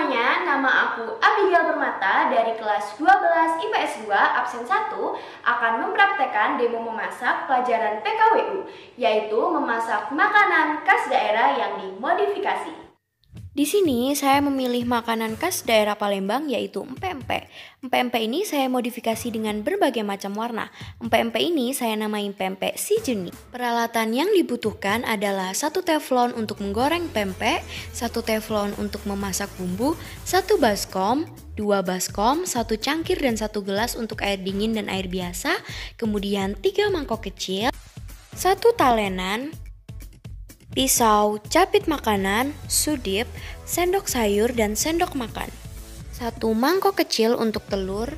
semuanya, nama aku Abigail Permata dari kelas 12 IPS 2 absen 1 akan mempraktekkan demo memasak pelajaran PKWU, yaitu memasak makanan khas daerah yang dimodifikasi. Di sini saya memilih makanan khas daerah Palembang yaitu empek-empek. Empek-empek ini saya modifikasi dengan berbagai macam warna. Empek-empek ini saya namai empek-empek si Jeni. Peralatan yang dibutuhkan adalah 1 teflon untuk menggoreng pempek, 1 teflon untuk memasak bumbu, 1 baskom, 2 baskom, 1 cangkir dan 1 gelas untuk air dingin dan air biasa, kemudian 3 mangkok kecil, 1 talenan, pisau, capit makanan, sudip, sendok sayur, dan sendok makan. 1 mangkok kecil untuk telur,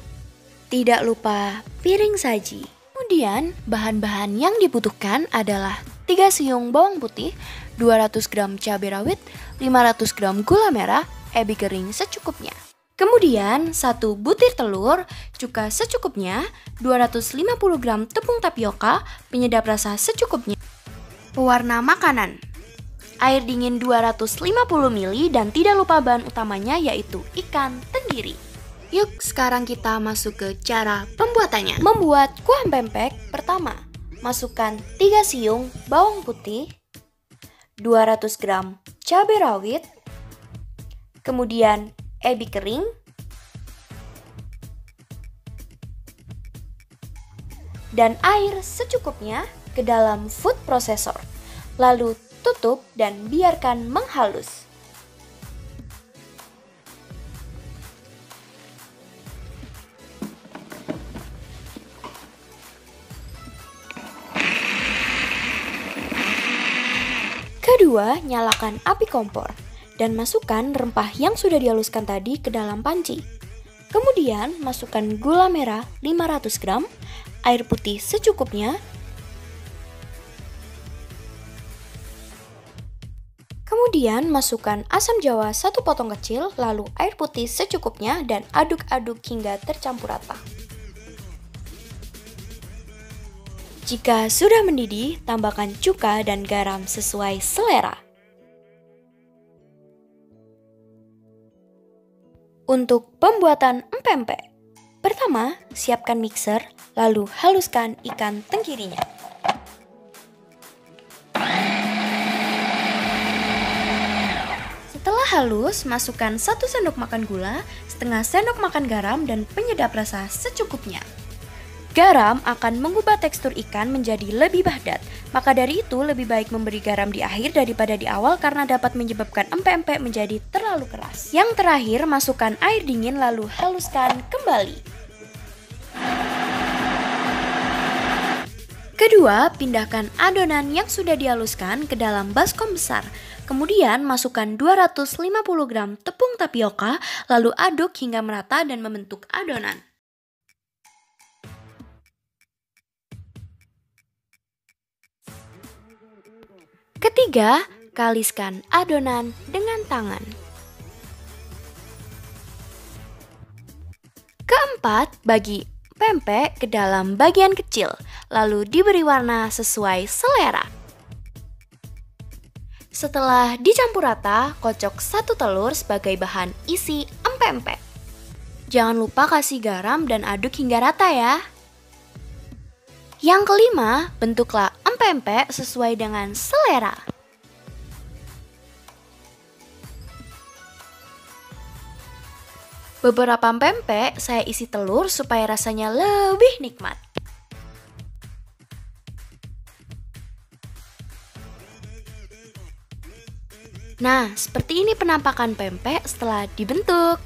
tidak lupa piring saji. Kemudian, bahan-bahan yang dibutuhkan adalah 3 siung bawang putih, 200 gram cabai rawit, 500 gram gula merah, ebi kering secukupnya. Kemudian, 1 butir telur, cuka secukupnya, 250 gram tepung tapioka, penyedap rasa secukupnya. Pewarna makanan, air dingin 250 ml dan tidak lupa bahan utamanya yaitu ikan tenggiri. Yuk sekarang kita masuk ke cara pembuatannya. Membuat kuah pempek, pertama masukkan 3 siung bawang putih, 200 gram cabai rawit, kemudian ebi kering, dan air secukupnya ke dalam food processor. Lalu tutup dan biarkan menghalus. Kedua, nyalakan api kompor dan masukkan rempah yang sudah dihaluskan tadi ke dalam panci. Kemudian masukkan gula merah 500 gram, air putih secukupnya, kemudian masukkan asam jawa 1 potong kecil, lalu air putih secukupnya dan aduk-aduk hingga tercampur rata. Jika sudah mendidih, tambahkan cuka dan garam sesuai selera. Untuk pembuatan empek-empek, pertama siapkan mixer, lalu haluskan ikan tenggirinya. Setelah halus, masukkan 1 sendok makan gula, setengah sendok makan garam, dan penyedap rasa secukupnya. Garam akan mengubah tekstur ikan menjadi lebih padat, maka dari itu lebih baik memberi garam di akhir daripada di awal karena dapat menyebabkan empek-empek menjadi terlalu keras. Yang terakhir, masukkan air dingin lalu haluskan kembali. Kedua, pindahkan adonan yang sudah dihaluskan ke dalam baskom besar. Kemudian masukkan 250 gram tepung tapioka, lalu aduk hingga merata dan membentuk adonan. Ketiga, kaliskan adonan dengan tangan. Keempat, bagi pempek ke dalam bagian kecil, lalu diberi warna sesuai selera. Setelah dicampur rata, kocok 1 telur sebagai bahan isi empek-empek. Jangan lupa kasih garam dan aduk hingga rata ya. Yang kelima, bentuklah empek-empek sesuai dengan selera. Beberapa empek-empek saya isi telur supaya rasanya lebih nikmat. Nah, seperti ini penampakan pempek setelah dibentuk.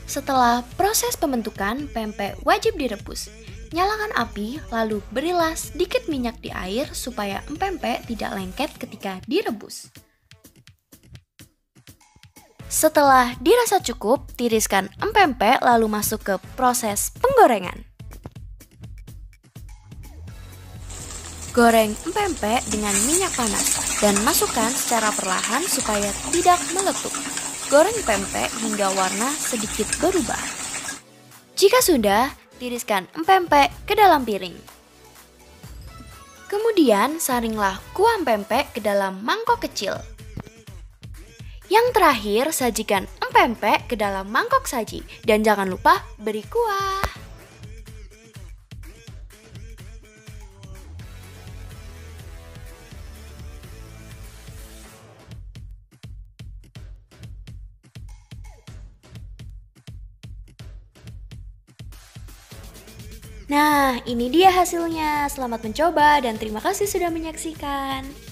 Setelah proses pembentukan, pempek wajib direbus. Nyalakan api, lalu berilah sedikit minyak di air supaya empek-empek tidak lengket ketika direbus. Setelah dirasa cukup, tiriskan empek-empek lalu masuk ke proses penggorengan. Goreng empek-empek dengan minyak panas dan masukkan secara perlahan supaya tidak meletup. Goreng pempek hingga warna sedikit berubah. Jika sudah, tiriskan empek-empek ke dalam piring. Kemudian saringlah kuah empek-empek ke dalam mangkok kecil. Yang terakhir, sajikan empek-empek ke dalam mangkok saji. Dan jangan lupa beri kuah. Nah, ini dia hasilnya. Selamat mencoba dan terima kasih sudah menyaksikan.